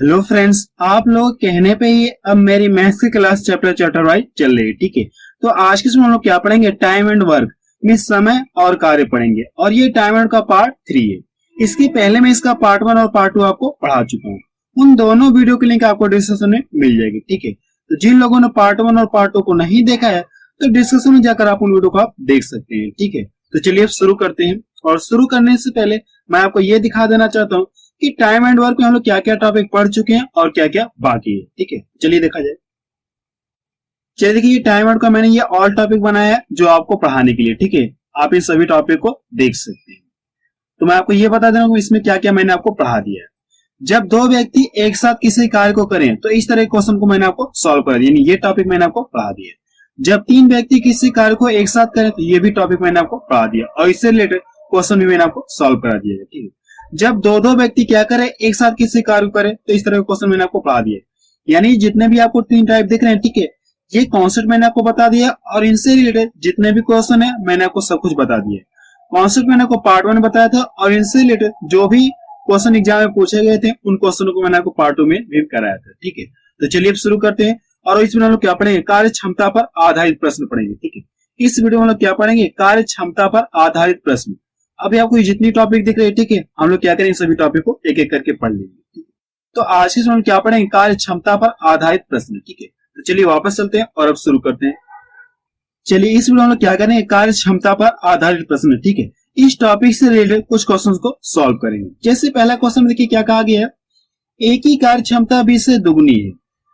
Hello friends, आप लोग कहने पे ही अब मेरी मैथ्स की क्लास चैप्टर वाइज चल रही है। ठीक है, तो आज के इसमें हम लोग क्या पढ़ेंगे, टाइम एंड वर्क में समय और कार्य पढ़ेंगे और ये टाइम एंड का पार्ट 3 है। इसके पहले मैं इसका पार्ट 1 और पार्ट 2 आपको पढ़ा चुका हूँ। उन दोनों वीडियो की लिंक आपको डिस्क्रिप्शन में मिल जाएगी। ठीक है, तो जिन लोगों ने पार्ट 1 और पार्ट 2 को नहीं देखा है तो डिस्क्रिप्शन में जाकर आप उन वीडियो को आप देख सकते हैं। ठीक है, तो चलिए अब शुरू करते हैं। और शुरू करने से पहले मैं आपको ये दिखा देना चाहता हूँ कि टाइम एंड वर्क में हम लोग क्या क्या टॉपिक पढ़ चुके हैं और क्या क्या बाकी है। ठीक है, चलिए देखा जाए। चलिए देखिए, टाइम एंड का मैंने ये ऑल टॉपिक बनाया है जो आपको पढ़ाने के लिए। ठीक है, आप इन सभी टॉपिक को देख सकते हैं। तो मैं आपको ये बता देना इसमें क्या क्या मैंने आपको पढ़ा दिया है। जब दो व्यक्ति एक साथ किसी कार्य को करें तो इस तरह के क्वेश्चन को मैंने आपको सॉल्व कर दिया, यानी ये टॉपिक मैंने आपको पढ़ा दिया। जब तीन व्यक्ति किसी कार्य को एक साथ करें तो ये भी टॉपिक मैंने आपको पढ़ा दिया और इससे रिलेटेड क्वेश्चन भी मैंने आपको सॉल्व करा दिया है। ठीक है, जब दो दो व्यक्ति क्या करें, एक साथ किसी कार्य करें तो इस तरह का क्वेश्चन मैंने आपको पढ़ा दिया। यानी जितने भी आपको तीन टाइप दिख रहे हैं, ठीक है, ये कॉन्सेप्ट मैंने आपको बता दिया और इनसे रिलेटेड जितने भी क्वेश्चन है मैंने आपको सब कुछ बता दिया। कॉन्सेप्ट मैंने आपको पार्ट 1 बताया था और इनसे रिलेटेड जो भी क्वेश्चन एग्जाम में पूछे गए थे उन क्वेश्चनों को मैंने आपको पार्ट 2 में भी कराया था। ठीक है, तो चलिए अब शुरू करते हैं और इसमें हम लोग क्या पढ़ेंगे, कार्य क्षमता पर आधारित प्रश्न पढ़ेंगे। ठीक है, इस वीडियो में हम लोग क्या पढ़ेंगे, कार्य क्षमता पर आधारित प्रश्न। अभी आपको जितनी टॉपिक दिख रही है, ठीक है, हम लोग क्या करेंगे, सभी टॉपिक को एक एक करके पढ़ लेंगे। तो आज के समय क्या पढ़ेंगे, कार्य क्षमता पर आधारित प्रश्न। ठीक है, तो चलिए वापस चलते हैं और अब शुरू करते हैं। चलिए इस वीडियो में हम लोग क्या करेंगे, कार्य क्षमता पर आधारित प्रश्न। ठीक है, इस टॉपिक से रिलेटेड कुछ क्वेश्चंस को सॉल्व करेंगे। जैसे पहला क्वेश्चन देखिए क्या कहा गया है, एक ही कार्य क्षमता 20 से दुगनी है,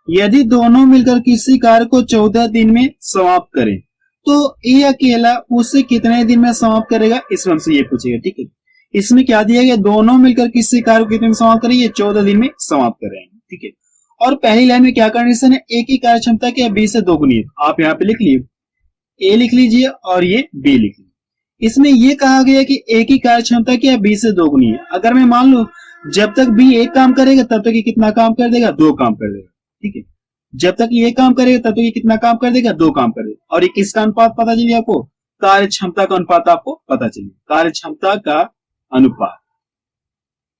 यदि दोनों मिलकर किसी कार्य को 14 दिन में समाप्त करें तो ये अकेला उसे कितने दिन में समाप्त करेगा, इसमें हमसे ये पूछेगा। ठीक है, इसमें क्या दिया गया, दोनों मिलकर किसी कार्य को कितने में समाप्त करेंगे, 14 दिन में समाप्त करेंगे। ठीक है, और पहली लाइन में क्या कंडीशन है, एक ही कार्य क्षमता क्या 20 से दोगुनी है। आप यहाँ पे लिख लीजिए, ए लिख लीजिए और ये बी लिख लीजिए। इसमें ये कहा गया कि एक ही कार्य क्षमता क्या 20 से दोगुनी है। अगर मैं मान लू जब तक बी एक काम करेगा तब तक ये कितना काम कर देगा, दो काम कर देगा। ठीक है, जब तक ये काम करेगा तब तक ये कितना काम कर देगा, दो काम कर देगा। और ये किसका अनुपात पता चलिए आपको, कार्य क्षमता का अनुपात आपको पता चलिए, कार्य क्षमता का अनुपात।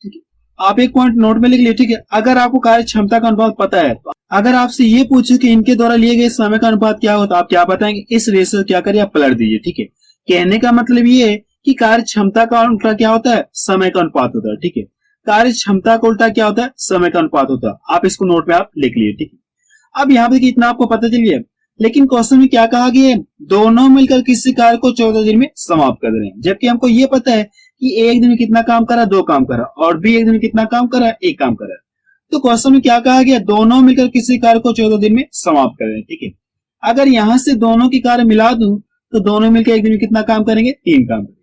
ठीक है, आप एक पॉइंट नोट में लिख लीजिए। ठीक है, अगर आपको कार्य क्षमता का अनुपात पता है तो अगर आपसे ये पूछे कि इनके द्वारा लिए गए समय का अनुपात क्या होता है, आप क्या बताएंगे, इस रेशो क्या करिए, आप पलट दीजिए। ठीक है, कहने का मतलब ये है कि कार्य क्षमता का उल्टा क्या होता है, समय का अनुपात होता है। ठीक है, कार्य क्षमता का उल्टा क्या होता है, समय का अनुपात होता है। आप इसको नोट में आप लिख लीजिए। ठीक है, अब यहाँ पे इतना आपको पता चल गया, लेकिन क्वेश्चन में क्या कहा गया है, दोनों मिलकर किसी कार्य को 14 दिन में समाप्त कर रहे हैं। जबकि हमको ये पता है कि एक दिन में कितना काम करा, दो काम करा, और बी एक दिन में कितना काम करा, एक काम करा। तो क्वेश्चन में क्या कहा गया, दोनों मिलकर किसी कार्य को 14 दिन में समाप्त कर रहे हैं। ठीक है, अगर यहाँ से दोनों की कार्य मिला दूं तो दोनों मिलकर एक दिन में कितना काम करेंगे, तीन काम करेंगे।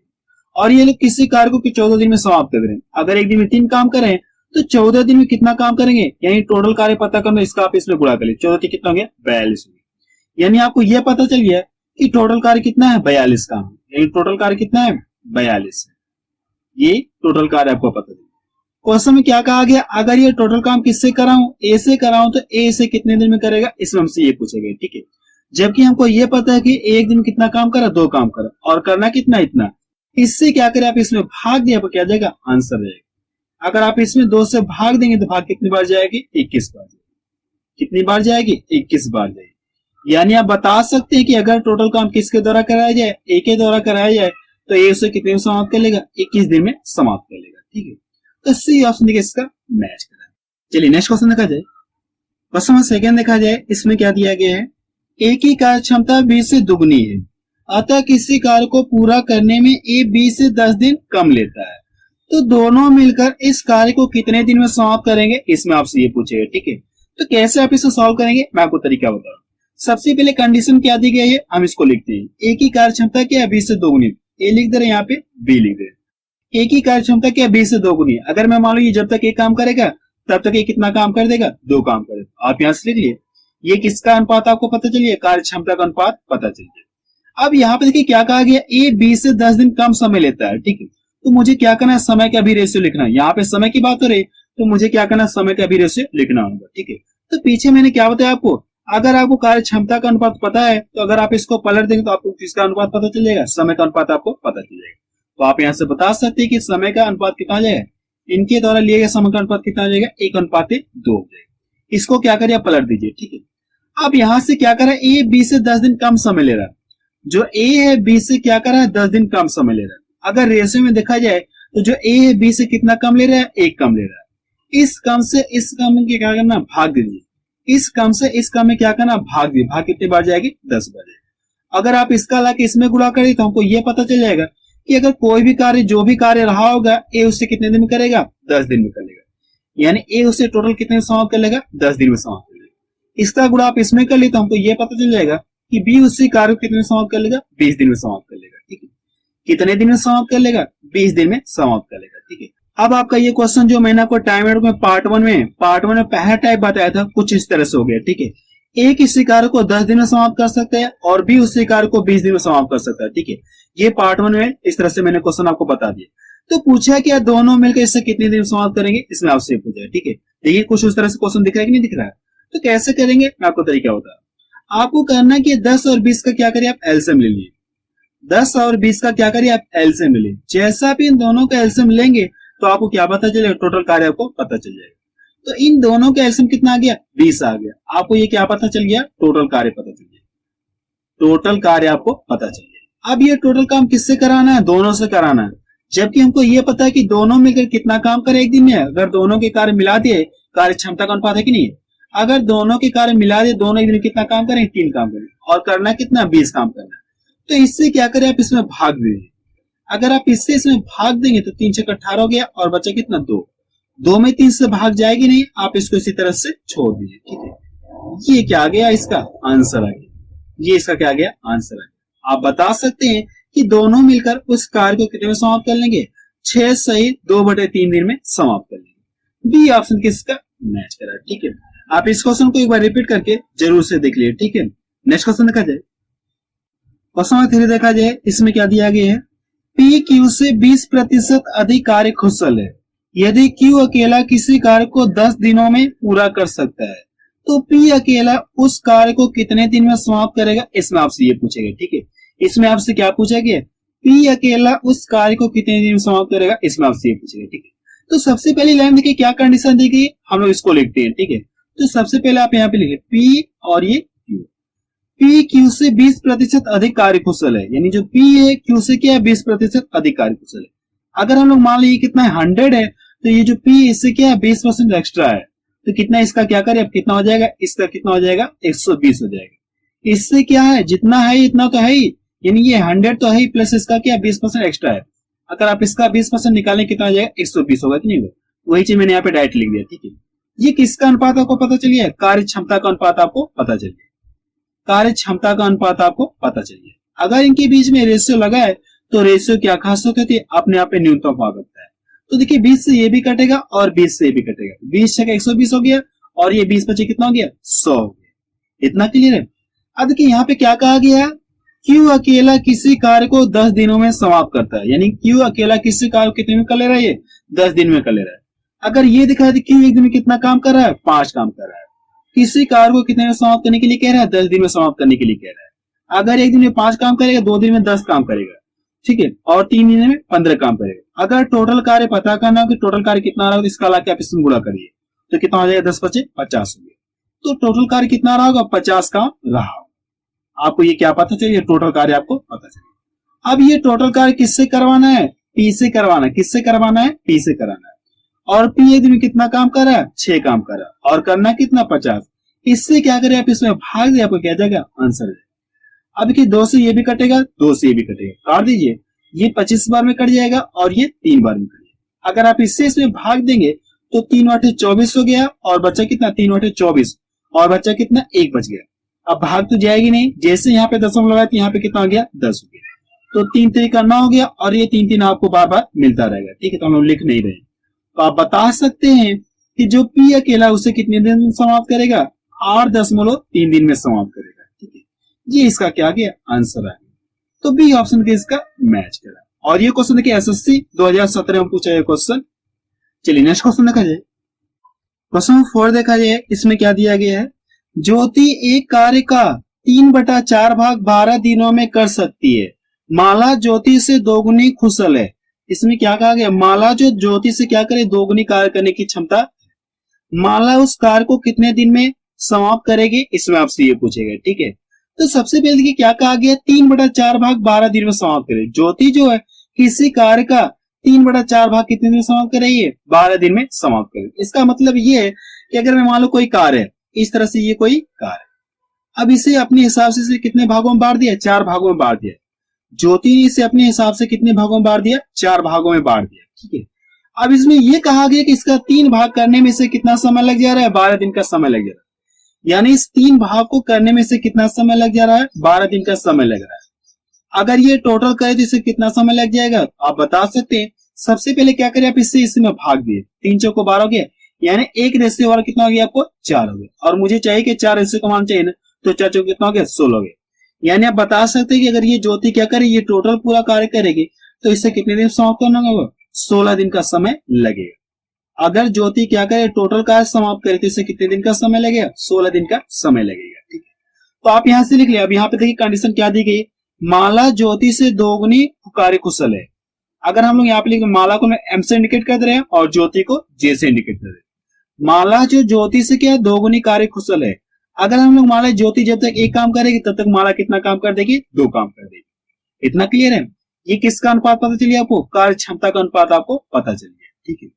और ये लोग किसी कार्य को 14 दिन में समाप्त कर रहे हैं। अगर एक दिन में 3 काम करें तो 14 दिन में कितना काम करेंगे, यानी टोटल कार्य पता करना, इसका आप इसमें गुणा कर लीजिए। 14 के कितना हो गया, 42 हो गया। यानी आपको यह पता चल गया कि टोटल कार्य कितना है, 42 काम है। यानी टोटल कार्य कितना है, 42 है। ये टोटल कार्य आपको पता चल गया। क्वेश्चन में क्या कहा गया, अगर ये टोटल काम किससे कराऊं, ए से कराऊं तो ए से कितने दिन में करेगा, इसमें हमसे ये पूछेगा। ठीक है, जबकि हमको ये पता है कि एक दिन कितना काम करा, दो काम करा, और करना कितना, इतना। इससे क्या करें, आप इसमें भाग दिया, आपको क्या जाएगा, आंसर रहेगा। अगर आप इसमें 2 से भाग देंगे तो भाग कितनी बार जाएगी, 21 बार जाएगी। कितनी बार जाएगी, 21 बार जाएगी। यानी आप बता सकते हैं कि अगर टोटल काम किसके द्वारा कराया जाए, ए के द्वारा कराया जाए तो ए उसे कितने में समाप्त कर लेगा, 21 दिन में समाप्त कर लेगा। ठीक है, तो सी ऑप्शन देखिए इसका मैच करा। चलिए नेक्स्ट क्वेश्चन देखा जाए। क्वेश्चन सेकंड देखा जाए, इसमें क्या दिया गया है, एक ही कार्य क्षमता 20 से दुगनी है, अतः किसी कार्य को पूरा करने में ए 20 से 10 दिन कम लेता है, तो दोनों मिलकर इस कार्य को कितने दिन में समाप्त करेंगे, इसमें आपसे ये पूछेगा। ठीक है, तो कैसे आप इसको सॉल्व करेंगे, मैं आपको तरीका बता रहा हूँ। सबसे पहले कंडीशन क्या दी गई है, हम इसको लिखते हैं। एक ही कार्य क्षमता क्या है, 20 से दोगुनी, ए लिख दे रहे यहाँ पे, बी लिख दे रहे। एक ही कार्य क्षमता क्या है, 20 से दोगुनी। अगर मैं मान लो ये जब तक एक काम करेगा तब तक ये कितना काम कर देगा, दो काम करेगा। आप यहाँ से लिख लिए, ये किसका अनुपात आपको पता चलिए, कार्य क्षमता का अनुपात पता चलिए। अब यहाँ पे देखिए क्या कहा गया, ए 20 से 10 दिन कम समय लेता है। ठीक है, तो मुझे क्या करना है, समय का भी रेशियो लिखना है। यहाँ पे समय की बात हो रही तो मुझे क्या करना है, समय का भी रेशियो लिखना होगा। ठीक है, तो पीछे मैंने क्या बताया आपको, अगर आपको कार्य क्षमता का अनुपात पता है तो अगर आप इसको पलट देंगे तो आपको किसका अनुपात पता चल जाएगा, समय का अनुपात आपको पता चल जाएगा। तो आप यहाँ से बता सकते हैं कि समय का अनुपात कितना जाएगा, इनके द्वारा लिए गए समय का अनुपात कितना हो जाएगा, 1:2 हो जाएगा। इसको क्या करिए, पलट दीजिए, ठीक है। अब यहां से क्या करा, ए बी से 10 दिन कम समय ले रहा है, जो ए है बी से क्या करा है, 10 दिन कम समय ले रहा है। अगर रेशियो में देखा जाए तो जो ए है बी से कितना कम ले रहा है, 1 कम ले रहा है। इस कम से इस कम में क्या करना, भाग दीजिए। इस कम से इस कम में क्या करना, भाग दीजिए। भाग कितनी बार जाएगी, 10 बार जाएगी। अगर आप इसका लाके इसमें गुणा करें तो हमको ये पता चल जाएगा कि अगर कोई भी कार्य, जो भी कार्य रहा होगा, ए उससे कितने दिन में करेगा, 10 दिन में कर लेगा। यानी ए उससे टोटल कितने में समाप्त कर लेगा, 10 दिन में समाप्त कर लेगा। इसका गुणा आप इसमें कर ले तो हमको ये पता चल जाएगा कि बी उससे कार्य कितने में समाप्त कर लेगा, 20 दिन में समाप्त कर लेगा, ठीक है। कितने दिन में समाप्त कर लेगा, 20 दिन में समाप्त कर लेगा, ठीक है। अब आपका ये क्वेश्चन जो मैंने आपको टाइम एंड में पार्ट वन में पहला टाइप बताया था, कुछ इस तरह से हो गया, ठीक है। ए किसी कार्य को 10 दिन में समाप्त कर सकता है और बी उसी कार्य को 20 दिन में समाप्त कर सकता है, ठीक है। ये पार्ट वन में इस तरह से मैंने क्वेश्चन आपको बता दिया। तो पूछा कि दोनों मिलकर इससे कितने दिन में समाप्त करेंगे, इसमें आपसे पूछा है, ठीक है। देखिए कुछ उस तरह से क्वेश्चन दिख रहा है कि नहीं दिख रहा है। तो कैसे करेंगे, मैं आपको तरीका बता। आपको करना कि 10 और 20 का क्या करिए, आप एलसीएम ले लीजिए। 10 और 20 का क्या करिए, आप एलसीएम ले लीजिए। जैसा भी इन दोनों का एलसीएम लेंगे तो आपको क्या पता चलेगा, टोटल कार्य आपको पता चल जाएगा। तो इन दोनों का एलसीएम कितना आ गया, 20 आ गया। आपको ये क्या पता चल गया, टोटल कार्य पता चल गया। टोटल कार्य आपको पता चल गया। अब ये टोटल काम किससे कराना है, दोनों से कराना है। जबकि हमको ये पता है कि दोनों मिलकर कितना काम करे एक दिन में। अगर दोनों के कार्य मिला दिए, कार्य क्षमता का अनुपात है कि नहीं, अगर दोनों के कार्य मिला दिए, दोनों एक दिन में कितना काम करें, 3 काम करें, और करना कितना, 20 काम करना। तो इससे क्या करें, आप इसमें भाग दीजिए। अगर आप इससे इसमें भाग देंगे तो 3 6 18 हो गया, और बचा कितना, 2। 2 में 3 से भाग जाएगी नहीं, आप इसको इसी तरह से छोड़ दीजिए, ठीक है। ये क्या आ गया, इसका आंसर आ गया। ये इसका क्या आ गया, आंसर आ गया। आप बता सकते हैं कि दोनों मिलकर उस कार्य को कितने में समाप्त कर लेंगे, 6 सहित 2/3 दिन में समाप्त कर लेंगे। बी ऑप्शन किसका मैच करा, ठीक है। आप इस क्वेश्चन को एक बार रिपीट करके जरूर से देख लीजिए, ठीक है। नेक्स्ट क्वेश्चन देखा जाए। क्वेश्चन 3 देखा जाए, इसमें क्या दिया गया है, पी क्यू से 20% अधिक कार्य कुशल है। यदि क्यू अकेला किसी कार्य को 10 दिनों में पूरा कर सकता है तो पी अकेला उस कार्य को कितने दिन में समाप्त करेगा, इसमें आपसे ये पूछेगा, ठीक है। इसमें आपसे क्या पूछा गया, पी अकेला उस कार्य को कितने दिन में समाप्त करेगा, इसमें आपसे ये पूछेगा, ठीक है। तो सबसे पहली लाइन देखिए क्या कंडीशन दी गई, हम लोग इसको लिखते हैं, ठीक है। तो सबसे पहले आप यहाँ पे लिखे पी और ये क्यू। पी क्यू से 20% अधिक कार्य कुशल है, यानी जो पी है क्यू से क्या है, 20% अधिक कार्य कुशल है। अगर हम लोग मान लीजिए कितना है, 100 है, तो ये जो पी इससे क्या है, 20% एक्स्ट्रा है, तो कितना इसका क्या करें, अब कितना हो जाएगा, इसका कितना हो जाएगा, 120 हो जाएगा। इससे क्या है, जितना है इतना तो है ही, यानी ये 100 तो है ही, प्लस इसका क्या 20% एक्स्ट्रा है। अगर आप इसका 20% निकालें कितना हो जाएगा, 120 होगा कि नहीं होगा। वही चीज मैंने यहाँ पे डायरेक्ट लिख दिया, ठीक है। ये किसका अनुपात आपको पता चल गया, कार्य क्षमता का अनुपात आपको पता चल गया। कार्य क्षमता का अनुपात आपको पता चल गया। अगर इनके बीच में रेशियो लगा है तो रेशियो क्या खासियत होती है, अपने आप पे न्यूनतम भाग होता है। तो देखिए 20 से ये भी कटेगा और 20 से ये भी कटेगा, 20 छक 120 हो गया, और ये 20 बचे कितना हो गया, 100 हो गया। इतना क्लियर है। अब देखिए यहाँ पे क्या कहा गया, क्यू अकेला किसी कार्य को 10 दिनों में समाप्त करता है, यानी क्यू अकेला किसी कार्य को कितने में कर ले रहा है, ये 10 दिन में कर ले रहा है। अगर ये दिखा है क्यू एक दिन में कितना काम कर रहा है, 5 काम कर रहा है। किसी कार्य को कितने में समाप्त करने के लिए कह रहा है, 10 दिन में समाप्त करने के लिए कह रहा है। अगर एक दिन में 5 काम करेगा, 2 दिन में 10 काम करेगा, ठीक है, और 3 दिन में 15 काम करेगा। अगर टोटल कार्य पता करना हो कि टोटल कार्य कितना रहा, तो इसका लाके आप इसमें गुणा करिए, तो कितना हो जाएगा, 10 × 5 = 50 हो गया। तो टोटल कार्य कितना रहा होगा, 50 काम रहा। आपको ये क्या पता चलिए, टोटल कार्य आपको पता चलिए। अब ये टोटल कार्य किससे करवाना है, पी से करवाना है। किससे करवाना है, पी से कराना है। और पी एक दिन में कितना काम कर रहा है, 6 काम कर रहा है, और करना कितना, 50। इससे क्या करें, आप इसमें भाग दे, आपको क्या जाएगा, आंसर है। अब देखिए 2 से ये भी कटेगा, 2 से ये भी कटेगा, काट दीजिए। ये 25 बार में कट जाएगा और ये 3 बार में कट जाएगा। अगर आप इससे इसमें भाग देंगे तो 3 × 8 = 24 हो गया, और बच्चा कितना, 3 × 8 = 24, और बच्चा कितना, 1 बच गया। अब भाग तो जाएगी नहीं, जैसे यहाँ पे दशमलव लगाया तो यहाँ पे कितना हो गया, 10 हो गया। तो 3 × 3 = 9 हो गया, और ये 3 3 आपको बार बार मिलता रहेगा, ठीक है। तो हम लोग लिख नहीं रहे। तो आप बता सकते हैं कि जो पी अकेला उसे कितने दिन में समाप्त करेगा, 8.3 दिन में समाप्त करेगा, ठीक है। ये इसका क्या गया, आंसर है। तो बी ऑप्शन के इसका मैच करा। और ये क्वेश्चन देखिए एसएससी 2017 में पूछा है क्वेश्चन। चलिए नेक्स्ट क्वेश्चन देखा जाए। क्वेश्चन 4 देखा जाए, इसमें क्या दिया गया है, ज्योति एक कार्य का 3/4 भाग 12 दिनों में कर सकती है। माला ज्योति से 2 गुनी कुशल है। इसमें क्या कहा गया, माला जो ज्योति से क्या करे, दोगुनी कार्य करने की क्षमता, माला उस कार्य को कितने दिन में समाप्त करेगी, इसमें आपसे ये पूछेगा। ठीक है, तो सबसे पहले देखिए क्या कहा गया, 3/4 भाग 12 दिन में समाप्त करे। ज्योति जो है किसी कार्य का 3/4 भाग कितने दिन में समाप्त करेगी, 12 दिन में समाप्त करे। इसका मतलब ये है कि अगर मैं मान लो कोई कार्य है, इस तरह से ये कोई कार्य है, अब इसे अपने हिसाब से इसे कितने भागों में बांट दिया, 4 भागों में बांट दिया। ज्योति ने इसे अपने हिसाब से कितने भागों में बांट दिया, 4 भागों में बांट दिया। ठीक है, अब इसमें यह कहा गया कि इसका 3 भाग करने में से कितना समय लग जा रहा है, 12 दिन का समय लग जा रहा है। यानी इस 3 भाग को करने में से कितना समय लग जा रहा है, 12 दिन का समय लग रहा है। अगर ये टोटल करे तो इसे कितना समय लग जाएगा, आप बता सकते हैं। सबसे पहले क्या करें, आप इससे इसमें भाग दिए, 3 चौको 12 हो गया, यानी 1 रेशियो वाला कितना हो गया आपको, 4 हो गया। और मुझे चाहिए कि 4 रेशियो का मान चाहिए ना, तो 4 चौको कितना हो गया, 16 हो गया। यानी आप बता सकते हैं कि अगर ये ज्योति क्या करे, ये टोटल पूरा कार्य करेगी तो इससे कितने दिन समाप्त करना होगा, 16 दिन का समय लगेगा। अगर ज्योति क्या करे, टोटल कार्य समाप्त करे तो इससे कितने दिन का समय लगेगा, 16 दिन का समय लगेगा। ठीक है, तो आप यहां से लिख लिया। अब यहाँ पे देखिए कंडीशन क्या दी गई, माला ज्योति से दोगुनी कार्य कुशल है। अगर हम लोग यहाँ पे लिख, माला को एम से इंडिकेट कर रहे हैं और ज्योति को जे से इंडिकेट कर रहे हैं। माला जो ज्योति से क्या दोगुनी कार्य कुशल है। अगर हम लोग माला ज्योति जब तक एक काम करेगी तब तक माला कितना काम कर देगी, 2 काम कर देगी। इतना क्लियर है। ये किसका अनुपात पता चलिए आपको, कार्य क्षमता का अनुपात आपको पता चल गया। ठीक है,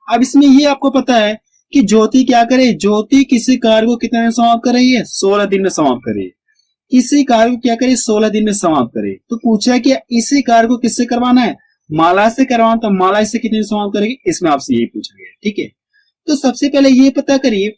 अब इसमें ये आपको पता है कि ज्योति क्या करे, ज्योति किसी कार्य को कितने दिन समाप्त कर रही है, 16 दिन में समाप्त कर रही है। किसी कार्य को क्या करे, 16 दिन में समाप्त करे। तो पूछा है कि इसी कार्य को किससे करवाना है, माला से करवाना, तो माला इससे कितने दिन समाप्त करेगी, इसमें आपसे यही पूछा गया। ठीक है, तो सबसे पहले ये पता करिए,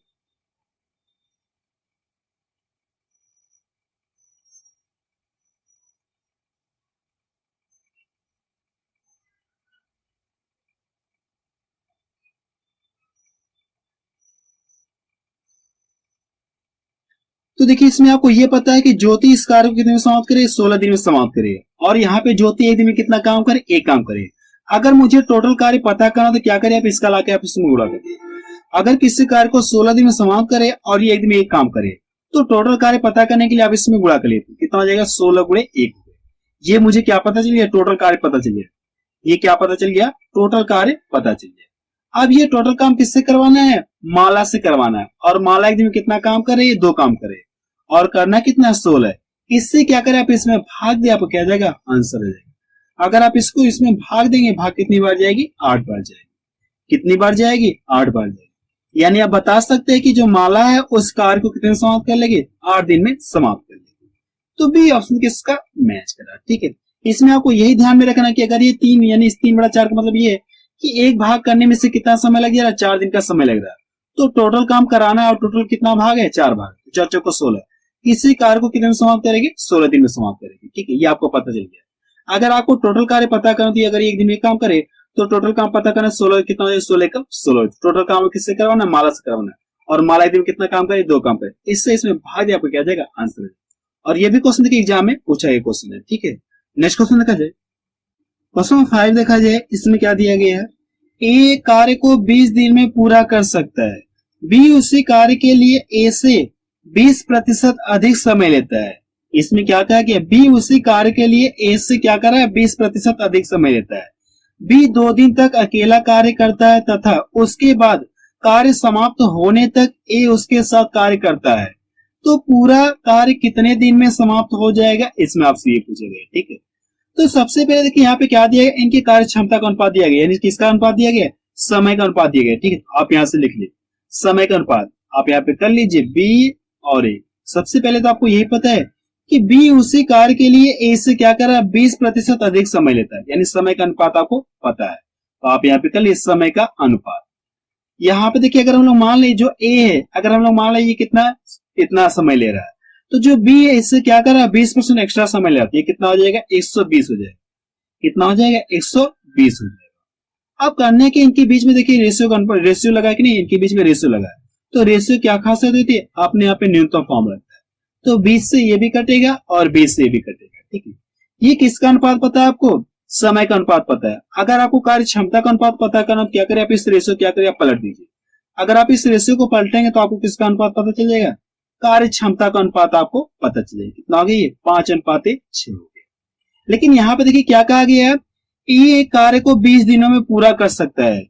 तो देखिए इसमें आपको ये पता है कि ज्योति इस कार्य को कितने में समाप्त करे, 16 दिन में समाप्त करे। और यहाँ पे ज्योति एक दिन में कितना काम करे, एक काम करे। अगर मुझे टोटल कार्य पता करना तो क्या करे, आप इसका लाके आप इसमें गुणा करिए। अगर किसी कार्य को 16 दिन में समाप्त करे और ये एक दिन में एक काम करे, तो टोटल कार्य पता करने के लिए आप इसमें गुणा कर लेते, कितना हो जाएगा, 16 गुणे 1। ये मुझे क्या पता चल गया, टोटल कार्य पता चल गया। ये क्या पता चल गया, टोटल कार्य पता चल गया। अब ये टोटल काम किससे करवाना है, माला से करवाना है। और माला एक दिन में कितना काम करे, 2 काम करे। और करना कितना, 16 है। इससे क्या करें, आप इसमें भाग दे, आपको क्या जाएगा, आंसर आ जाएगा। अगर आप इसको इसमें भाग देंगे, भाग कितनी बार जाएगी, 8 बार जाएगी। कितनी बार जाएगी, 8 बार जाएगी। यानी आप बता सकते हैं कि जो माला है उस कार्य को कितने समाप्त कर लेगी, 8 दिन में समाप्त कर लेगी। तो बी ऑप्शन किसका मैच करा। ठीक है, इसमें आपको यही ध्यान में रखना कि अगर ये 3 यानी इस 3/4 का मतलब ये है कि एक भाग करने में से कितना समय लग जा रहा है, 4 दिन का समय लग रहा है। तो टोटल काम कराना है और टोटल कितना भाग है, 4 भाग, 4 चौको 16। किसी कार्य को कितने में समाप्त करेगी, 16 दिन में समाप्त करेगी। ठीक है, ये आपको पता चल गया। अगर आपको टोटल कार्य पता करना तो अगर एक दिन में काम करे तो टोटल काम पता करना, 16 कितना हो जाएगा, 16 का 16। टोटल काम किससे करवाना, माला से करवाना है। और माला एक दिन में कितना काम करे, 2 काम करे। इससे इसमें भाग दिया, आपको क्या जाएगा, आंसर। और ये भी क्वेश्चन देखिए एग्जाम में पूछा गया क्वेश्चन है। ठीक है, नेक्स्ट क्वेश्चन देखा जाए, क्वेश्चन 5 देखा जाए। इसमें क्या दिया गया है, ए कार्य को 20 दिन में पूरा कर सकता है, बी उसी कार्य के लिए ए से 20% अधिक समय लेता है। इसमें क्या कहा कि बी उसी कार्य के लिए ए से क्या कर रहा है, 20% अधिक समय लेता है। बी 2 दिन तक अकेला कार्य करता है तथा उसके बाद कार्य समाप्त होने तक ए उसके साथ कार्य करता है। तो पूरा कार्य कितने दिन में समाप्त हो जाएगा, इसमें आपसे ये पूछा गया। ठीक है, तो सबसे पहले देखिए यहाँ पे क्या दिया गया, इनकी कार्य क्षमता का अनुपात दिया गया, यानी किसका अनुपात दिया गया, समय का अनुपात दिया गया। ठीक है, आप यहाँ से लिख लीजिए समय का अनुपात, आप यहाँ पे कर लीजिए बी और ए। सबसे पहले तो आपको यही पता है कि बी उसी कार्य के लिए ए से क्या कर रहा है, 20% अधिक समय लेता है, यानी समय का अनुपात आपको पता है। तो आप यहाँ पे कर लीजिए समय का अनुपात। यहाँ पे देखिए अगर हम लोग मान लें जो ए है, अगर हम लोग मान लें ये कितना इतना समय ले रहा है, तो जो बी है इससे क्या कर रहा है, 20% एक्स्ट्रा समय ले रहा है। ये कितना हो जाएगा, 120 हो जाएगा। कितना हो जाएगा, 120 हो जाएगा। अब करने के इनके बीच में देखिए रेशियो लगा कि नहीं, इनके बीच में रेशियो लगा है। तो रेशियो क्या खासियत होती है, आपने यहाँ पे न्यूनतम फॉर्म रखता है। तो 20 से ये भी कटेगा और 20 से ये भी कटेगा। ठीक है, ये किसका अनुपात पता है आपको, समय का अनुपात पता है। अगर आपको कार्य क्षमता का अनुपात पता करना, क्या करें आप इस रेशियो क्या करें, आप पलट दीजिए। अगर आप इस रेशियो को पलटेंगे तो आपको किसका अनुपात पता चल जाएगा, कार्य क्षमता का अनुपात आपको पता चल जाएगा। कितना हो गया, ये 5:6 हो गया। लेकिन यहाँ पे देखिए क्या कहा गया है, ए एक कार्य को 20 दिनों में पूरा कर सकता है।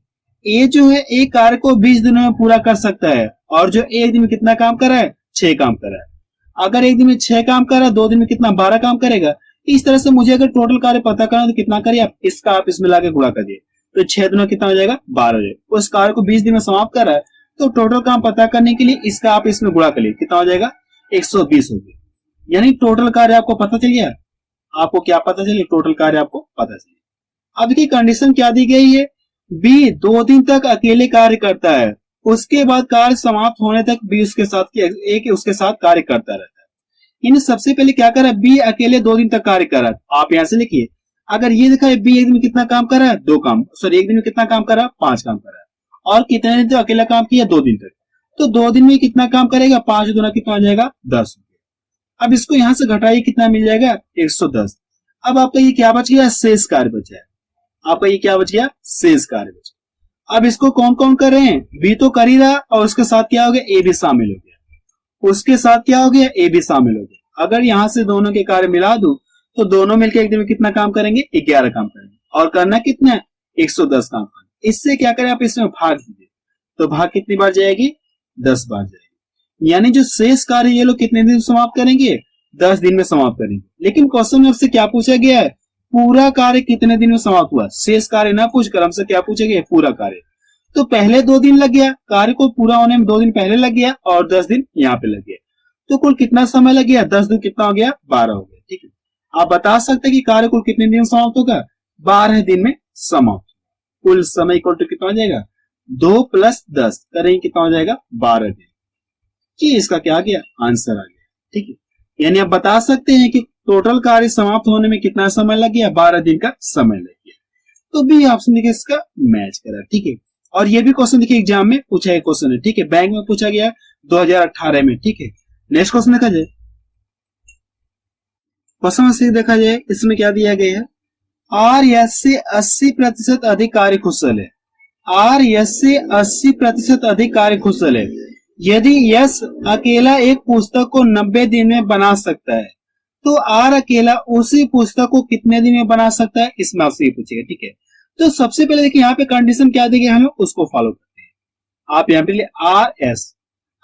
ए जो है एक कार्य को 20 दिनों में पूरा कर सकता है, और जो एक दिन में कितना काम कर रहा है, 6 काम कर रहा है। अगर एक दिन में 6 काम कर रहा है, 2 दिन में कितना 12 काम करेगा। इस तरह से मुझे अगर टोटल कार्य पता करना तो कितना करिए आप, इसका आप इसमें लाके गुणा कर दिए तो 6 दिनों कितना हो जाएगा, 12 हो जाएगा। उस कार्य को 20 दिन में समाप्त कर रहा है, तो टोटल काम पता करने के लिए इसका आप इसमें गुणा कर लिए, कितना हो जाएगा, 120 हो गया। यानी टोटल कार्य आपको पता चल गया। आपको क्या पता चले, टोटल कार्य आपको पता चले। अब की कंडीशन क्या दी गई है, बी 2 दिन तक अकेले कार्य करता है, उसके बाद कार्य समाप्त होने तक बी उसके साथ कार्य करता रहता है। इन सबसे पहले क्या करा, बी अकेले 2 दिन तक कार्य कर रहा है। आप यहां से लिखिए, अगर ये देखा है बी एक दिन में कितना काम कर रहा है, 2 काम, सॉरी एक दिन में कितना काम कर रहा है, 5 काम कर रहा है, और कितने दिन तक अकेला काम किया, 2 दिन तक। तो 2 दिन में कितना काम करेगा, 5 गुना कितना हो जाएगा, 10। अब इसको यहां से घटाइए, कितना मिल जाएगा, 110। अब आपका ये क्या बच गया, शेष कार्य बचा है। आपका ये क्या बच गया, शेष कार्य बचा। अब इसको कौन कौन कर रहे हैं, बी तो कर ही रहा, और उसके साथ क्या हो गया, ए भी शामिल हो गया। उसके साथ क्या हो गया, ए भी शामिल हो गया। अगर यहां से दोनों के कार्य मिला दूं तो दोनों मिलकर एक दिन में कितना काम करेंगे, 11 काम करेंगे, और करना कितना है, 110 काम करना। इससे क्या करें आप, इसमें भाग दीजिए, तो भाग कितनी बार जाएगी, 10 बार जाएगी। यानी जो शेष कार्य ये लोग कितने दिन में समाप्त करेंगे, 10 दिन में समाप्त करेंगे। लेकिन क्वेश्चन में आपसे क्या पूछा गया है, पूरा कार्य कितने दिन में समाप्त हुआ। शेष कार्य ना पूछकर हमसे क्या पूछा गया, पूरा कार्य। तो पहले 2 दिन लग गया, कार्य को पूरा होने में 2 दिन पहले लग गया, और 10 दिन यहाँ पे लग गया। तो कुल कितना समय लग गया, 10 दिन कितना हो गया, 12 हो गया। ठीक है, आप बता सकते हैं कि कार्य कुल कितने दिन में समाप्त होगा, 12 दिन में समाप्त। कुल समय इक्वल टू कितना हो जाएगा, 2 + 10 करेंगे कितना हो जाएगा, 12 दिन। जी इसका क्या आ गया, आंसर आ गया। ठीक है, यानी आप बता सकते हैं कि टोटल कार्य समाप्त होने में कितना समय लग गया, 12 दिन का समय लग गया। तो बी ऑप्शन देखिए इसका मैच करा। ठीक है, और ये भी क्वेश्चन देखिए एग्जाम में पूछा गया क्वेश्चन है। ठीक है, बैंक में पूछा गया 2018 में। ठीक है, नेक्स्ट क्वेश्चन देखा जाए, क्वेश्चन से देखा जाए इसमें क्या दिया गया है, आर एस से 80% अधिक कार्य कुशल है। आर एस से 80% अधिक कार्य कुशल है। यदि यस अकेला एक पुस्तक को 90 दिन में बना सकता है, तो आर अकेला उसी पुस्तक को कितने दिन में बना सकता है, इसमें आपसे ये पूछेगा। ठीक है, तो सबसे पहले देखिए यहाँ पे कंडीशन क्या दी गई, हम उसको फॉलो करते हैं। आप यहाँ पे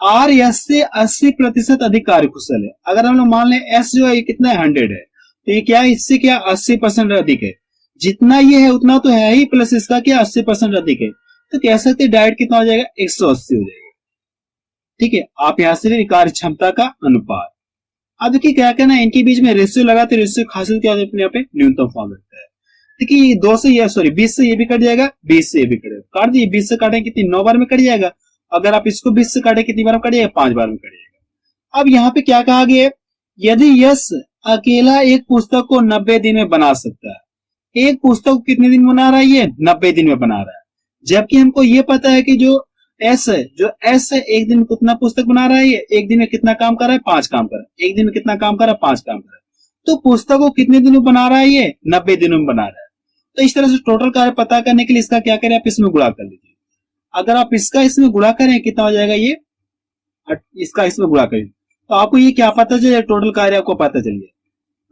आर एस से 80% अधिक कार्य कुशल है। अगर हम लोग मान लें एस जो है कितना है, 100 है, तो ये क्या है, इससे क्या 80% अधिक है। जितना ये है उतना तो है ही, प्लस इसका क्या 80% अधिक है, तो कह सकते डायरेक्ट कितना हो जाएगा, 180 हो जाएगा। ठीक है, आप यहां से कार्य क्षमता का अनुपात। अब देखिए क्या कहना है, इनके बीच में रेशियो लगाते, रेशियो खासियत क्या होती है, अपने यहाँ पे न्यूनतम फॉर्म रखता है। देखिए 2 से ये, सॉरी 20 से ये भी कट जाएगा, 20 से ये भी कट जाएगा, काट दिए, 20 से काटे कितनी, 9 बार में कट जाएगा। अगर आप इसको 20 से काटे कितनी बार में कट जाएगा, 5 बार में कट जाएगा। अब यहाँ पे क्या कहा गया, यदि यस अकेला एक पुस्तक को 90 दिन में बना सकता है। एक पुस्तक को कितने दिन बना रहा है, ये 90 दिन में बना रहा है। जबकि हमको ये पता है कि जो एस है, एक दिन में कितना पुस्तक बना रहा है, ये एक दिन में कितना काम कर रहा है, 5 काम कर रहा है। एक दिन में कितना काम कर रहा है, 5 काम कर रहा है। तो पुस्तक को कितने दिनों में बना रहा है, ये 90 दिनों में बना रहा है। तो इस तरह से टोटल कार्य पता करने के लिए इसका क्या करें, आप इसमें गुणा कर लीजिए। अगर आप इसका इसमें गुणा करें कितना हो जाएगा, ये इसका इसमें गुणा करें, तो आपको ये क्या पता चले, टोटल कार्य आपको पता चल गया।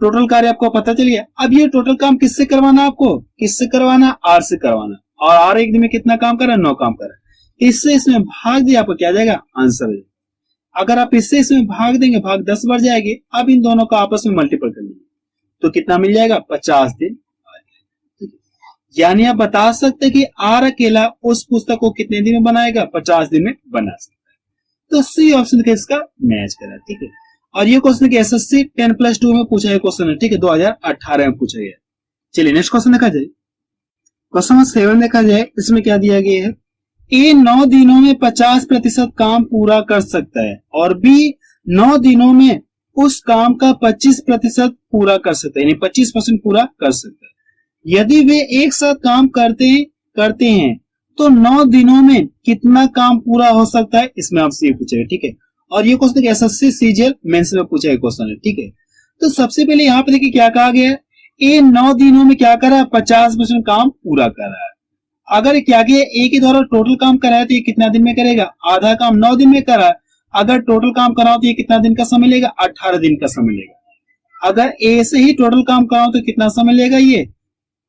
टोटल कार्य आपको पता चल गया। अब ये टोटल काम किससे करवाना, आपको किससे करवाना, आर से करवाना। और आर एक दिन में कितना काम कर रहा है, 9 काम कर रहा है। इससे इसमें भाग दिया, आपको क्या जाएगा, आंसर हो जाएगा। अगर आप इससे इसमें भाग देंगे, भाग 10 बार जाएंगे। अब इन दोनों का आपस में मल्टीपल कर लीजिए, तो कितना मिल जाएगा, 50 दिन। यानी आप बता सकते हैं कि आर अकेला उस पुस्तक को कितने दिन में बनाएगा, 50 दिन में बना सकता है। तो सी ऑप्शन के इसका मैच करा। ठीक है, और ये क्वेश्चन एसएससी 10+2 में पूछा गया क्वेश्चन है। ठीक है, 2018 में पूछा गया। चलिए नेक्स्ट क्वेश्चन देखा जाए, क्वेश्चन 7 देखा जाए, इसमें क्या दिया गया है, ए 9 दिनों में 50% काम पूरा कर सकता है, और बी 9 दिनों में उस काम का 25% पूरा कर सकता है, यानी 25% पूरा कर सकता है। यदि वे एक साथ काम करते हैं तो 9 दिनों में कितना काम पूरा हो सकता है, इसमें आपसे ये पूछेगा। ठीक है, और ये क्वेश्चन एसएससी सीजीएल मेंस में पूछा गया क्वेश्चन है। ठीक है, तो सबसे पहले यहाँ पे देखिए क्या कहा गया है, ए 9 दिनों में क्या करा है, 50% काम पूरा करा है। अगर क्या किया, ए के द्वारा टोटल काम करा है तो ये कितना दिन में करेगा, आधा काम 9 दिन में करा है। अगर टोटल काम कराओ तो ये कितना दिन का समय लेगा, 18 दिन का समय लेगा। अगर ए से ही टोटल काम कराओ तो कितना समय लेगा, ये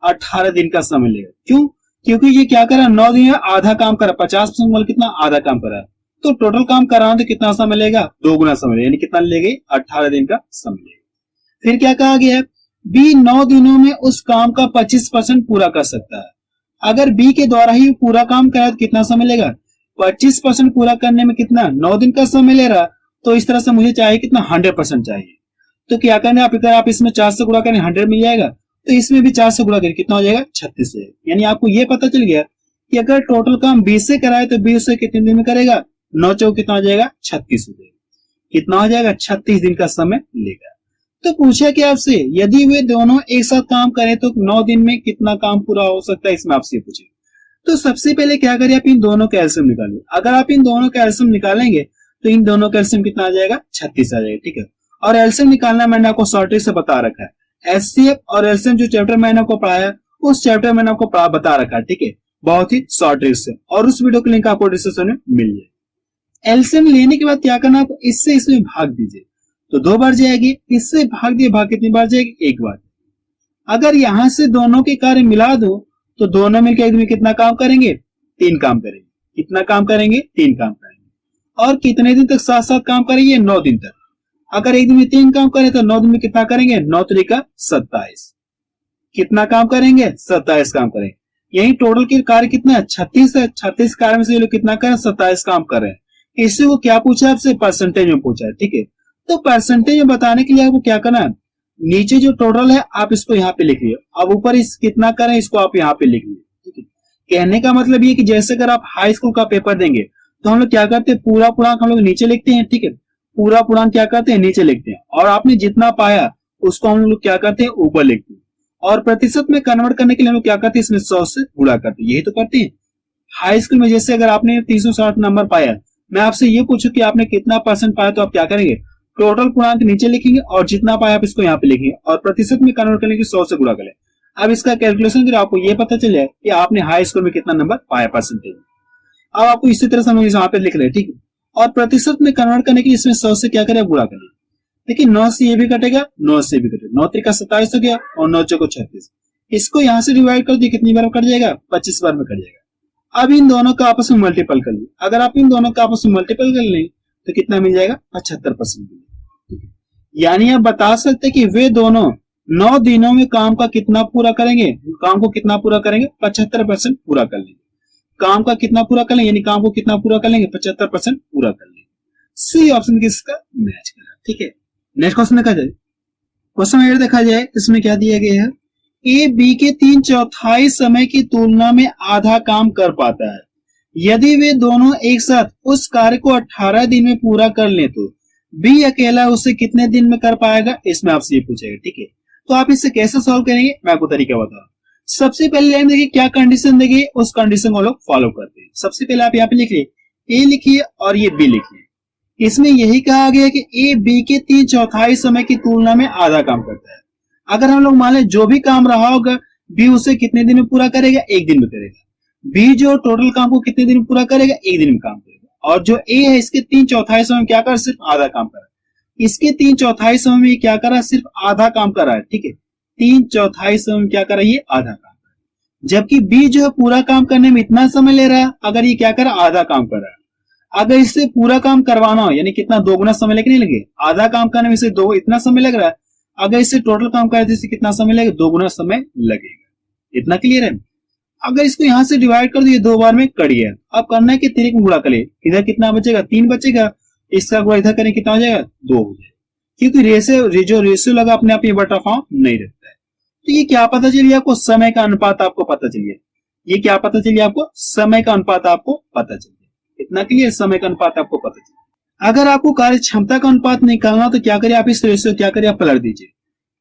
18 दिन का समय लेगा। क्यों? क्योंकि ये क्या करा, 9 दिन में आधा काम करा, 50% बोल कितना, आधा काम करा। तो टोटल काम कराना तो कितना समय लेगा, 2 गुना समय लेगा, यानी कितना लेगा, 18 दिन का समय लेगा। फिर क्या कहा गया है, बी 9 दिनों में उस काम का 25% पूरा कर सकता है। अगर बी के द्वारा ही पूरा काम करा तो कितना समय लेगा, 25% पूरा करने में कितना, 9 दिन का समय ले रहा। तो इस तरह से मुझे चाहिए कितना, 100% चाहिए। तो क्या करना है, अगर आप इसमें 4 से गुणा करें 100 मिल जाएगा, तो इसमें भी 4 से गुणा करें कितना हो जाएगा, 36 से। यानी आपको ये पता चल गया कि अगर टोटल काम 20 से कराए तो 20 से कितने दिन में करेगा, 9 चौक कितना हो जाएगा, 36 हो जाएगा। कितना हो जाएगा, 36 दिन का समय लेगा। तो पूछा कि आपसे यदि वे दोनों एक साथ काम करें तो 9 दिन में कितना काम पूरा हो सकता है, इसमें आपसे पूछे। तो सबसे पहले क्या करें, आप इन दोनों का एलसीएम निकालें। अगर आप इन दोनों का एलसीएम निकालेंगे तो इन दोनों का एलसीएम कितना आ जाएगा, 36 आ जाएगा। ठीक है, और एलसीएम निकालना मैंने आपको शॉर्ट ट्रिक से बता रखा है। एचसीएफ और एलसीएम जो चैप्टर मैंने आपको पढ़ाया उस चैप्टर मैंने आपको बता रखा है। ठीक है, बहुत ही शॉर्ट ट्रिक से, और उस वीडियो का लिंक आपको डिस्क्रिप्शन में मिल जाए। एलसीएम लेने के बाद क्या करना, आप इससे इसमें भाग दीजिए तो 2 बार जाएगी, इससे भाग दिए, भाग कितनी बार जाएगी, 1 बार। अगर यहां से दोनों के कार्य मिला दो तो दोनों मिलकर एक दिन में कितना काम करेंगे, 3 काम करेंगे। कितना काम करेंगे, 3 काम करेंगे। और कितने दिन तक साथ साथ काम करेंगे, 9 दिन तक। अगर एक दिन में 3 काम करें तो 9 दिन में कितना करेंगे, 9 3 27। कितना काम करेंगे, 27 काम करेंगे। यही टोटल के कार्य कितना है, 36 है। 36 कार्य में से ये लोग कितना करें, 27 काम कर रहे हैं। इससे वो क्या पूछा आपसे, परसेंटेज में पूछा है। ठीक है, तो परसेंटेज में बताने के लिए आपको क्या करना है, नीचे जो टोटल है आप इसको यहाँ पे लिख लियो, अब ऊपर इस कितना करें इसको आप यहाँ पे लिख लियो। ठीक है, कहने का मतलब ये कि जैसे अगर आप हाई स्कूल का पेपर देंगे तो हम लोग क्या करते हैं, पूरा पूर्णांक हम लोग नीचे लिखते हैं। ठीक है, पूरा पूर्णांक क्या करते हैं, नीचे लिखते हैं, और आपने जितना पाया उसको हम लोग क्या करते हैं, ऊपर लिखते हैं। और प्रतिशत में कन्वर्ट करने के लिए हम लोग क्या करते हैं, इसमें 100 से गुणा करते हैं। यही तो करते हैं हाई स्कूल में। जैसे अगर आपने 360 नंबर पाया, मैं आपसे ये पूछूं कि आपने कितना परसेंट पाया, तो आप क्या करेंगे, टोटल पूर्णांक नीचे लिखेंगे और जितना पाया आप इसको यहाँ पे लिखेंगे, और प्रतिशत में कन्वर्ट करने के 100 से गुणा करें। अब इसका कैलकुलेशन करें, आपको ये पता चल जाए कि आपने हाई स्कूल में कितना नंबर पाया परसेंटेज। अब आपको इसी तरह से हम यहाँ पे लिख रहे हैं। ठीक है, और प्रतिशत में कन्वर्ट करने के लिए इसमें 100 से क्या करें, गुणा करें। देखिए 9 से ये भी कटेगा, 9 से भी कटेगा, 9 3 27 हो गया, और 9 4 36। इसको यहाँ से डिवाइड कर दिए, कितनी बार कट जाएगा, 25 बार में कट जाएगा। अब इन दोनों का आपस में मल्टीपल कर लिया। अगर आप इन दोनों का आपस में मल्टीपल कर लें तो कितना मिल जाएगा, 75%। यानी आप बता सकते कि वे दोनों 9 दिनों में काम का कितना पूरा करेंगे, काम को कितना पूरा करेंगे, 75% पूरा कर लेंगे। काम का कितना पूरा कर लेंगे, यानी काम को कितना पूरा कर लेंगे, 75% पूरा कर लेंगे। सी ऑप्शन किसका मैच करा। ठीक है, नेक्स्ट क्वेश्चन देखा जाए। क्वेश्चन अगर देखा जाए इसमें क्या दिया गया है, ए बी के 3/4 समय की तुलना में आधा काम कर पाता है। यदि वे दोनों एक साथ उस कार्य को 18 दिन में पूरा कर लें तो बी अकेला उसे कितने दिन में कर पाएगा, इसमें आपसे ये पूछेगा। ठीक है, तो आप इसे कैसे सॉल्व करेंगे, मैं आपको तरीका बता रहा हूं। सबसे पहले लाइन देखिए क्या कंडीशन देगी, उस कंडीशन को लोग फॉलो करते हैं। सबसे पहले आप यहाँ पे लिखिए, ए लिखिए और ये बी लिखिए। इसमें यही कहा गया कि ए बी के 3/4 समय की तुलना में आधा काम करता है। अगर हम लोग मान लें जो भी काम रहा होगा बी उसे कितने दिन में पूरा करेगा, 1 दिन में करेगा। बी जो टोटल काम को कितने दिन में पूरा करेगा, 1 दिन में काम करेगा। और जो ए है इसके 3/4 समय क्या कर, सिर्फ आधा काम कर रहा है। इसके 3/4 समय में क्या कर रहा है, सिर्फ आधा काम कर रहा है। ठीक है, 3/4 समय में क्या कर रहा है, ये आधा काम कर रहा है। जबकि बी जो है पूरा काम करने में इतना समय ले रहा है, अगर ये क्या कर रहा है, आधा काम कर रहा है। अगर इससे पूरा काम करवाना हो यानी कितना, 2 गुना समय लेके नहीं लगे, आधा काम करने में इसे 2 इतना समय लग रहा है। अगर इससे टोटल काम करे तो इसे कितना समय लगेगा, 2 गुना समय लगेगा। इतना क्लियर है। अगर इसको यहां से डिवाइड कर दिए 2 बार में कट गया। अब करना है कि 3 में गुणा करें, इधर कितना बचेगा, 3 बचेगा। इसका गुणा इधर करें कितना हो जाएगा, 2 हो जाएगा। क्योंकि जो रेशियो लगा अपने आप ये बटा फॉर्म नहीं रहता है। तो ये क्या पता चलिए आपको, समय का अनुपात आपको पता चलिए। ये क्या पता चलिए आपको, समय का अनुपात आपको पता चलिए। इतना क्लियर, समय का अनुपात आपको पता चलिए। अगर आपको कार्य क्षमता का अनुपात निकालना तो क्या करिए, आप इस रेशियो क्या करिए, आप पलट दीजिए।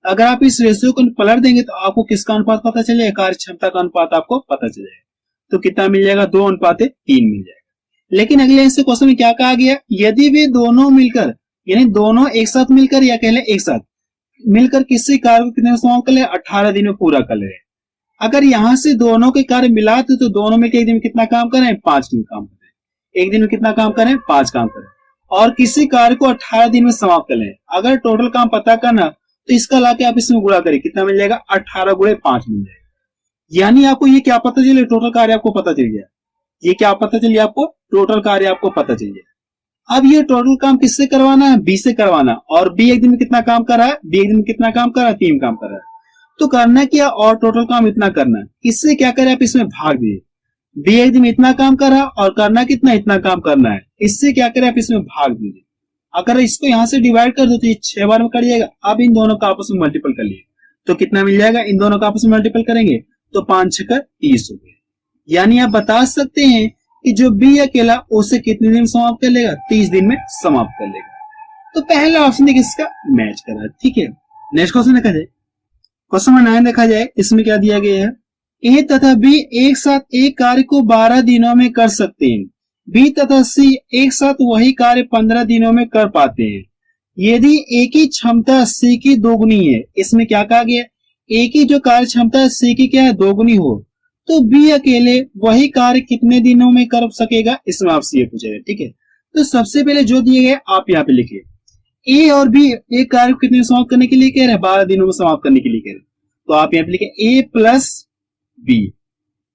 अगर आप इस रेशियो को पलट देंगे तो आपको किसका अनुपात पता चलेगा, कार्य क्षमता का अनुपात आपको पता चलेगा। तो कितना मिल जाएगा, 2:3 मिल जाएगा। लेकिन अगले हिस्से क्वेश्चन में क्या कहा गया, यदि वे दोनों मिलकर, यानी दोनों एक साथ मिलकर या कह लें एक साथ मिलकर किसी कार्य को कितने समाप्त कर ले, 18 दिन में पूरा कर ले। अगर यहां से दोनों के कार्य मिलाते तो दोनों मिलकर एक दिन में कितना काम करें, 5 दिन काम करें। एक दिन में कितना काम करें, 5 काम करें। और किसी कार्य को 18 दिन में समाप्त कर लें। अगर टोटल काम पता करना तो इसका लाके आप इसमें गुणा करें, कितना मिल जाएगा, 18 × 5 मिल जाएगा। यानी आपको ये क्या पता चले, टोटल कार्य आपको पता चल गया। ये क्या पता चलिए आपको, टोटल कार्य आपको पता चल गया। अब ये टोटल काम किससे करवाना है, बी से करवाना। और बी एक दिन में कितना काम कर रहा है, बी एक दिन में कितना काम कर रहा है, 3 काम कर रहा है। तो करना क्या, और टोटल काम इतना करना है। इससे क्या करें, आप इसमें भाग दीजिए। बी एक दिन में इतना काम कर रहा है और करना कितना, इतना काम करना है। इससे क्या करें, आप इसमें भाग दीजिए। अगर इसको यहां से डिवाइड कर दो तो ये 6 बार में कट जाएगा। अब इन दोनों का आपस में मल्टीपल कर लिए तो कितना मिल जाएगा, इन दोनों का आपस में मल्टीपल करेंगे तो 5 6 30 हो गया। यानी आप बता सकते हैं कि जो बी अकेला उसे कितने दिन में समाप्त कर लेगा, 30 दिन में समाप्त कर लेगा। तो पहला ऑप्शन देखिए इसका मैच कर रहा है। ठीक है, नेक्स्ट क्वेश्चन देखा जाए, क्वेश्चन नंबर 9 देखा जाए। इसमें क्या दिया गया है, ए तथा बी एक साथ एक कार्य को 12 दिनों में कर सकते हैं। बी तथा सी एक साथ वही कार्य 15 दिनों में कर पाते हैं। यदि ए की क्षमता सी की दोगुनी है, इसमें क्या कहा गया, ए की जो कार्य क्षमता है सी की क्या है, दोगुनी हो, तो बी अकेले वही कार्य कितने दिनों में कर सकेगा, इसमें आपसे ये पूछेगा। ठीक है, तो सबसे पहले जो दिए गए आप यहाँ पे लिखिए, ए और बी एक कार्य को कितने में समाप्त करने के लिए कह रहे हैं, 12 दिनों में समाप्त करने के लिए कह रहे हैं। तो आप यहाँ पे लिखे ए प्लस बी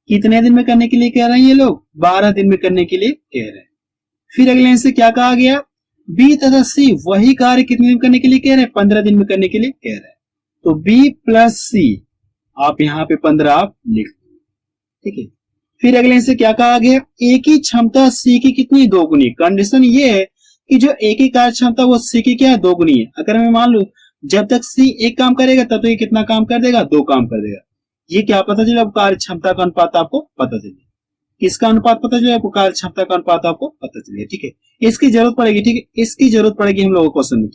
कितने दिन में करने के लिए कह रहे हैं, ये लोग 12 दिन में करने के लिए कह रहे हैं। फिर अगले लाइन से क्या कहा गया, बी तथा सी वही कार्य कितने दिन करने के लिए कह रहे हैं, 15 दिन में करने के लिए कह रहे हैं। तो बी प्लस सी आप यहाँ पे 15 आप लिख, ठीक है। फिर अगले से क्या कहा गया, ए की क्षमता सी की कितनी, दोगुनी। कंडीशन ये है कि जो ए की कार्य क्षमता वो सी की क्या है, दोगुनी है। अगर मैं मान लू जब तक सी एक काम करेगा तब तो ये कितना काम कर देगा, 2 काम कर देगा। ये क्या पता चले, अब कार्य क्षमता का अनुपात आपको पता चले, किसका अनुपात पता चले आपको, कार्य क्षमता का अनुपात आपको पता चले। ठीक है, इसकी जरूरत पड़ेगी। ठीक है, इसकी जरूरत पड़ेगी हम लोगों को क्वेश्चन में।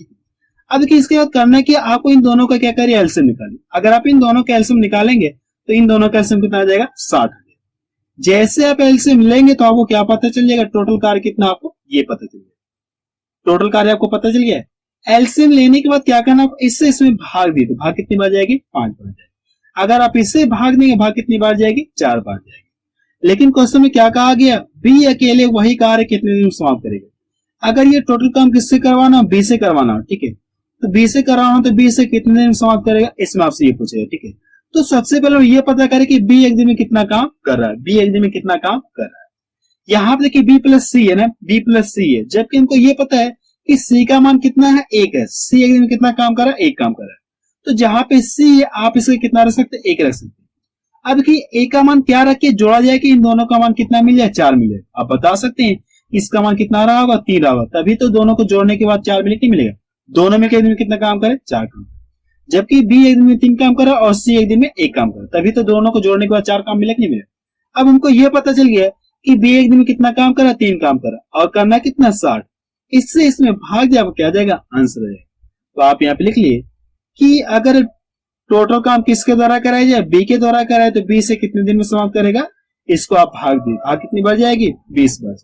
अब देखिए इसके बाद करना क्या, आपको इन दोनों का क्या करिए, एलसीएम निकालिए। अगर आप इन दोनों का एलसीएम निकालेंगे तो इन दोनों का एलसीएम कितना आ जाएगा, 60। जैसे आप एलसीएम लेंगे तो आपको क्या पता चल जाएगा, टोटल कार्य कितना आपको ये पता चल जाएगा। टोटल कार्य आपको पता चल गया। एलसीएम लेने के बाद क्या करना, इससे इसमें भाग दी तो भाग कितनी बार जाएगी, 5 बार जाएगी। अगर आप इससे भाग देंगे भाग कितनी बार जाएगी, 4 बार जाएगी। लेकिन क्वेश्चन में क्या कहा गया, बी अकेले वही कार्य कितने दिन में समाप्त करेगा। अगर ये टोटल काम किससे करवाना, बी से करवाना। ठीक है, तो बी से करवाना तो बी से कितने दिन में समाप्त करेगा, इसमें आपसे ये पूछेगा। ठीक है, तो सबसे पहले ये पता करें कि बी एक दिन में कितना काम कर रहा है, बी एक दिन में कितना काम कर रहा है। यहाँ पे देखिए बी प्लस सी है ना, बी प्लस सी है, जबकि हमको ये पता है कि सी का मान कितना है, 1 है। सी एक दिन में कितना काम कर रहा है, 1 काम कर रहा है। तो जहां पे सी है आप इसे कितना रख सकते हैं, 1 रख सकते हैं। अब कि ए का मान क्या रख के जोड़ा जाए कि इन दोनों का मान कितना मिल जाए, 4 मिले। आप बता सकते हैं इसका मान कितना रहा होगा, 3 रहा होगा, तभी तो दोनों को जोड़ने के बाद 4 मिले, नहीं मिलेगा। दोनों में एक दिन में कितना काम करे, 4 काम। जबकि बी एक दिन में 3 काम करा और सी एक दिन में 1 काम करा, तभी तो दोनों को जोड़ने के बाद 4 काम मिले, नहीं मिले। अब हमको यह पता चल गया कि बी एक दिन में कितना काम करा, 3 काम करा, और करना कितना, 60। इससे इसमें भाग दिया, क्या जाएगा, आंसर जाएगा। तो आप यहाँ पे लिख लिए कि अगर टोटल काम किसके द्वारा कराया जाए, बी के द्वारा कराए, तो बी से कितने दिन में समाप्त करेगा, इसको आप भाग दिए, भाग कितनी बार जाएगी, 20 बार।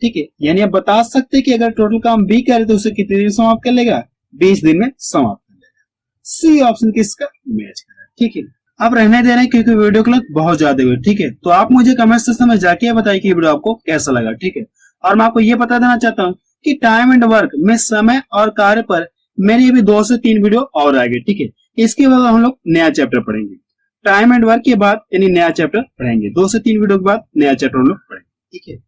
ठीक है, यानी आप बता सकते हैं कि अगर टोटल काम बी करे तो उसे कितने दिन में समाप्त कर लेगा, 20 दिन में समाप्त कर लेगा। सी ऑप्शन किसका मैच कर रहा है। ठीक है, आप रहने दे रहे हैं क्योंकि वीडियो की लेंथ बहुत ज्यादा हुई। ठीक है, तो आप मुझे कमेंट सेक्शन में जाके बताइए कि वीडियो आपको कैसा लगा। ठीक है, और मैं आपको ये बता देना चाहता हूँ कि टाइम एंड वर्क में समय और कार्य पर मेरी अभी 2 से 3 वीडियो और आएंगे। ठीक है, इसके बाद हम लोग नया चैप्टर पढ़ेंगे। टाइम एंड वर्क के बाद यानी नया चैप्टर पढ़ेंगे, 2 से 3 वीडियो के बाद नया चैप्टर हम लोग पढ़ेंगे। ठीक है।